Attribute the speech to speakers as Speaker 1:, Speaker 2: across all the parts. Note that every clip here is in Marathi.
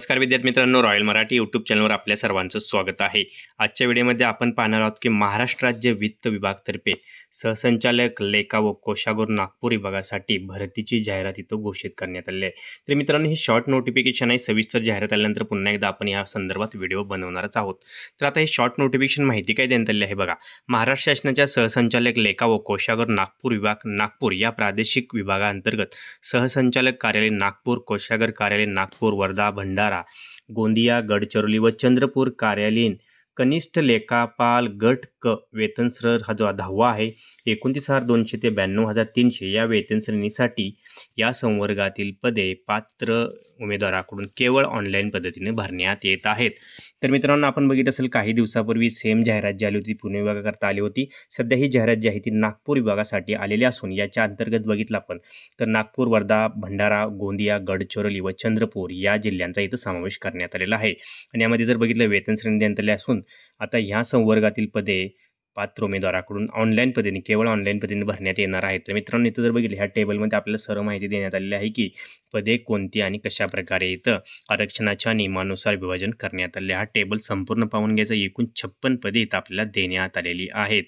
Speaker 1: नमस्कार विद्यार्थी मित्रांनो, रॉयल मराठी यूट्यूब चॅनलवर आपल्या सर्वांचं स्वागत आहे। आजच्या व्हिडिओमध्ये आपण पाहणार आहोत की महाराष्ट्र राज्य वित्त विभागातर्फे सहसंचालक लेखा व कोषागार नागपूर विभागासाठी भरतीची जाहिरात इथं घोषित करण्यात आली आहे। तर मित्रांनो, ही शॉर्ट नोटिफिकेशन आहे। सविस्तर जाहिरात आल्यानंतर पुन्हा एकदा आपण या संदर्भात व्हिडिओ बनवणारच आहोत। तर आता ही शॉर्ट नोटिफिकेशन माहिती काय देण्यात आली आहे बघा। महाराष्ट्र शासनाच्या सहसंचालक लेखा व कोषागार नागपूर विभाग नागपूर या प्रादेशिक विभागांतर्गत सहसंचालक कार्यालय नागपूर, कोषागार कार्यालय नागपूर, वर्धा, भंडारा, गोंदिया, गडचिरोली व चंद्रपूर कार्यालयीन कनिष्ठ लेखापाल गट क वेतन स्तर हा जो 10वा आहे 29,200 ते 92,300 या वेतन श्रेणीसाठी या संवर्गातील पदे पात्र उमेदवाराकडून केवळ ऑनलाईन पद्धतीने भरण्यात येत आहेत। तर मित्रांनो, आपण बघितलं असेल काही दिवसापूर्वी सेम जाहिरात जी आली होती पुणे विभागाकरता आली होती। सध्या ही जाहिरात जी आहे ती नागपूर विभागासाठी आलेली असून याच्या अंतर्गत बघितलं आपण तर नागपूर, वर्धा, भंडारा, गोंदिया, गडचिरोली व चंद्रपूर या जिल्ह्यांचा इथं समावेश करण्यात आलेला आहे। आणि यामध्ये जर बघितलं वेतन श्रेणी देण्यात आली असून आता ह्या संवर्गातील पदे पात्र उमेदवाराकडून ऑनलाईन पद्धतीने केवळ ऑनलाईन पद्धतीने भरण्यात येणार आहेत। तर मित्रांनो, इथं जर बघितलं ह्या टेबलमध्ये आपल्याला सर्व माहिती देण्यात आलेली आहे की पदे कोणती आणि कशा प्रकारे इथं आरक्षणाच्या नियमानुसार विभाजन करण्यात आले। हा टेबल संपूर्ण पाहून घ्यायचा। एकूण 56 पदे इथं आपल्याला देण्यात आलेली आहेत।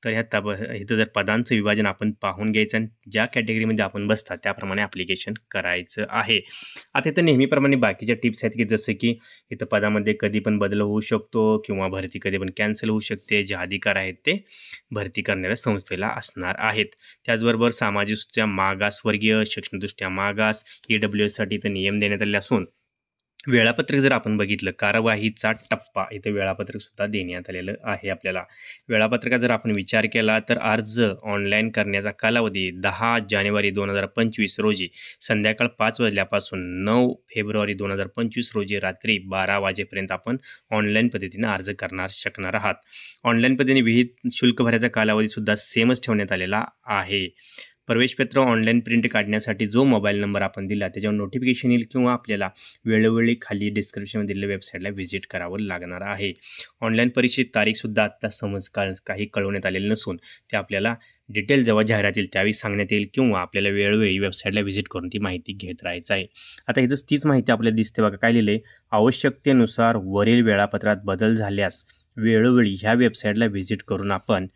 Speaker 1: तर इथं जर पदांचं विभाजन आपण पाहून घ्यायचं आणि ज्या कॅटेगरीमध्ये आपण बसता त्याप्रमाणे ॲप्लिकेशन करायचं आहे। आता इथं नेहमीप्रमाणे बाकीच्या टिप्स आहेत की जसं की इथं पदामध्ये कधी पण बदल होऊ शकतो किंवा भरती कधी पण कॅन्सल होऊ शकते। जे अधिकार आहेत ते भरती करणाऱ्या संस्थेला असणार आहेत। त्याचबरोबर सामाजिकदृष्ट्या मागासवर्गीय, शैक्षणिकदृष्ट्या मागास, EWSसाठी इथं नियम देण्यात आले असून वेळापत्रक जर आपण बघितलं कार्यवाहीचा टप्पा इथं वेळापत्रक सुद्धा देण्यात आलेलं आहे आपल्याला। वेळापत्रकाचा जर आपण विचार केला तर अर्ज ऑनलाईन करण्याचा कालावधी 10 जानेवारी 2025 रोजी संध्याकाळ 5 वाजल्यापासून 9 फेब्रुवारी 2025 रोजी रात्री 12 वाजेपर्यंत आपण ऑनलाईन पद्धतीने अर्ज शकणार आहात। ऑनलाईन पद्धतीने विहित शुल्क भरायचा कालावधी सुद्धा सेमच ठेवण्यात आलेला आहे। प्रवेशपत्र ऑनलाईन प्रिंट काढण्यासाठी जो मोबाईल नंबर आपण दिला त्याच्यावर नोटिफिकेशन येईल किंवा आपल्याला वेळोवेळी खाली डिस्क्रिप्शनमध्ये दिलेल्या वेबसाईटला व्हिजिट करावं लागणार आहे। ऑनलाईन परीक्षेची तारीखसुद्धा आत्ता काही कळवण्यात आलेली नसून ते आपल्याला डिटेल जेव्हा जाहिरात येईल त्यावेळी सांगण्यात येईल किंवा आपल्याला वेळोवेळी वेबसाईटला व्हिजिट करून ती माहिती घेत राहायचं आहे। आता इथंच तीच माहिती आपल्याला दिसते बघा, काय लिहिलं आहे, आवश्यकतेनुसार वरील वेळापत्रात बदल झाल्यास वेळोवेळी ह्या वेबसाईटला व्हिजिट करून आपण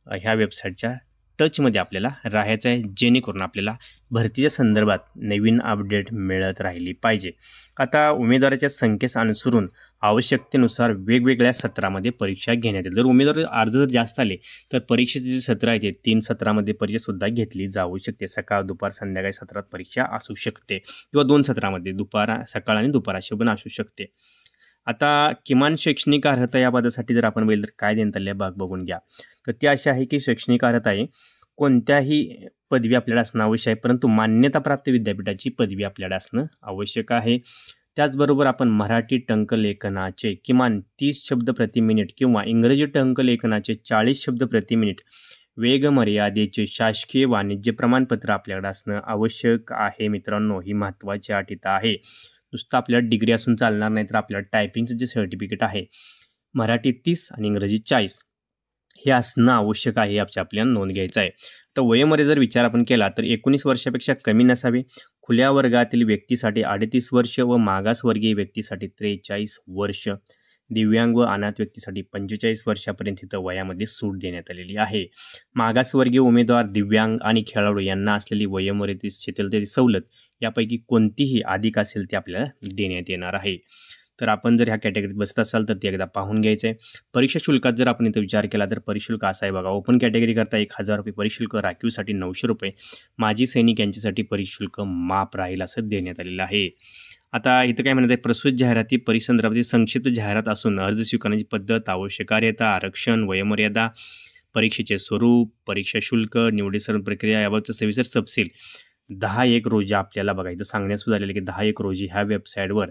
Speaker 1: ह्या वेबसाईटच्या टचमध्ये आपल्याला राहायचं आहे जेणेकरून आपल्याला भरतीच्या संदर्भात नवीन अपडेट मिळत राहिली पाहिजे। आता उमेदवाराच्या संख्येस अनुसरून आवश्यकतेनुसार वेगवेगळ्या सत्रामध्ये परीक्षा घेण्यात येईल। जर उमेदवार अर्ज जर जास्त आले तर परीक्षेचे जे सत्र आहे ते 3 सत्रामध्ये परीक्षासुद्धा घेतली जाऊ शकते। सकाळ, दुपार, संध्याकाळी सत्रात परीक्षा असू शकते किंवा 2 सत्रामध्ये सकाळ आणि दुपार अशी पण असू शकते। आता किमान शैक्षणिक अर्हता या पदासाठी जर आपण बघितलं तर काय देण्यात आले भाग बघून घ्या। तर ती अशी आहे की शैक्षणिक अर्हता आहे कोणत्याही पदवी आपल्याला असणं आवश्यक आहे, परंतु मान्यताप्राप्त विद्यापीठाची पदवी आपल्याला असणं आवश्यक आहे। त्याचबरोबर आपण मराठी टंकलेखनाचे किमान 30 शब्द प्रति मिनिट किंवा इंग्रजी टंकलेखनाचे 40 शब्द प्रति मिनिट वेग मर्यादेचे शासकीय वाणिज्य प्रमाणपत्र आपल्याकडे असणं आवश्यक आहे। मित्रांनो, ही महत्त्वाची अट इथं आहे। नुसतं आपल्याला डिग्री असून चालणार नाही, तर आपल्याला टायपिंगचं जे सर्टिफिकेट आहे मराठी 30 आणि इंग्रजी 40 हे असणं आवश्यक आहे, आपल्याला नोंद घ्यायचं आहे। तर वयोमध्ये जर विचार आपण केला तर 19 वर्षापेक्षा कमी नसावे। खुल्या वर्गातील व्यक्तीसाठी 38 वर्ष व मागासवर्गीय व्यक्तीसाठी 43 वर्ष, दिव्यांग व अनाथ व्यक्तीसाठी 45 वर्षापर्यंत इथं वयामध्ये सूट देण्यात आलेली आहे। मागासवर्गीय उमेदवार, दिव्यांग आणि खेळाडू यांना असलेली वयोमर्यादित शिथिलतेची सवलत यापैकी कोणतीही अधिक असेल ते आपल्याला देण्यात येणार आहे। तर आपण जर ह्या कॅटेगरीत बसत असाल तर ते एकदा पाहून घ्यायचं आहे। परीक्षा शुल्कात जर आपण इथं विचार केला तर परीशुल्क असा आहे बघा, ओपन कॅटेगरी करता 1,000 रुपये परीशुल्क, राखीवसाठी 900 रुपये, माजी सैनिक यांच्यासाठी परीशुल्क माफ राहील असं देण्यात आलेलं आहे। आता इथं काय म्हणत आहे, प्रस्तुत जाहिराती परिसंदर्भातील संक्षिप्त जाहिरात असून अर्ज स्वीकारण्याची पद्धत, आवश्यकार्यता, आरक्षण, वयोमर्यादा, परीक्षेचे स्वरूप, परीक्षा शुल्क, निवडीकरण प्रक्रिया याबाबतचं सविस्तर तपशील 10/1 रोजी आपल्याला बघा इथं सांगण्यात सुद्धा आलेलं की 10/1 रोजी ह्या वेबसाईटवर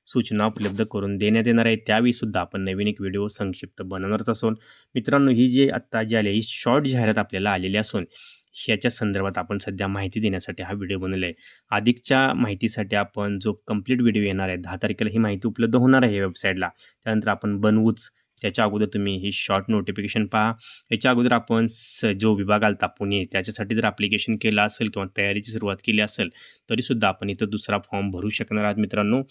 Speaker 1: सूचना उपलब्ध करून देण्यात येणार आहे। त्यावेळी सुद्धा आपण नवीन एक व्हिडिओ संक्षिप्त बनवणारच असून मित्रांनो, ही जी आत्ता जी आली ही शॉर्ट जाहिरात आपल्याला आलेली असून ह्याच्या संदर्भात आपण सध्या माहिती देण्यासाठी हा व्हिडिओ बनवला आहे। अधिकच्या माहितीसाठी आपण जो कंप्लीट व्हिडिओ येणार आहे 10 तारखेला ही माहिती उपलब्ध होणार आहे वेबसाईटला, त्यानंतर आपण बनवूच त्याच्या अगोदर तुम्ही ही शॉर्ट नोटिफिकेशन पहा. याच्या अगोदर आपण जो विभाग आलता पुणे त्याच्यासाठी जर ॲप्लिकेशन केलं असेल किंवा तयारीची सुरुवात केली असेल तरीसुद्धा आपण इथं दुसरा फॉर्म भरू शकणार आहात मित्रांनो.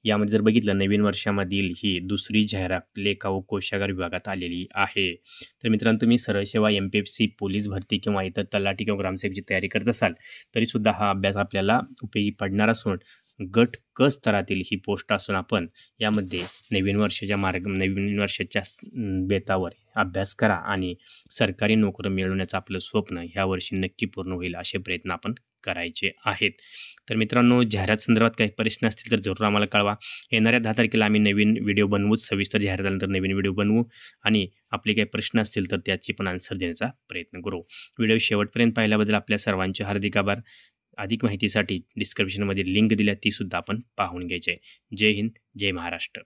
Speaker 1: यामध्ये जर बघितलं नवीन वर्षामधील ही दुसरी जाहिरात लेखा व कोशागार विभागात आलेली आहे. तर मित्रांनो तुम्ही सरळ सेवा, MPSC, पोलीस भरती किंवा इतर तलाठी किंवा ग्रामसेवकची तयारी करत असाल तरीसुद्धा हा अभ्यास आपल्याला उपयोगी पडणार असून गट क स्तरातील ही पोस्ट असून आपण यामध्ये नवीन वर्षाच्या बेतावर अभ्यास करा आणि सरकारी नोकरी मिळवण्याचं आपलं स्वप्न ह्या वर्षी नक्की पूर्ण होईल असे प्रयत्न आपण करायचे आहेत. तर मित्रांनो जाहिरात संदर्भात काही प्रश्न असतील तर जरूर आम्हाला कळवा. येणाऱ्या 10 तारखेला आम्ही नवीन व्हिडिओ बनवूच, सविस्तर जाहिरात आल्यानंतर नवीन व्हिडिओ बनवू आणि आपले काही प्रश्न असतील तर त्याची पण आन्सर देण्याचा प्रयत्न करू. व्हिडिओ शेवटपर्यंत पाहिल्याबद्दल आपल्या सर्वांचे हार्दिक आभार. अधिक माहितीसाठी डिस्क्रिप्शनमध्ये लिंक दिल्या तीसुद्धा आपण पाहून घ्यायची आहे. जय हिंद, जय महाराष्ट्र.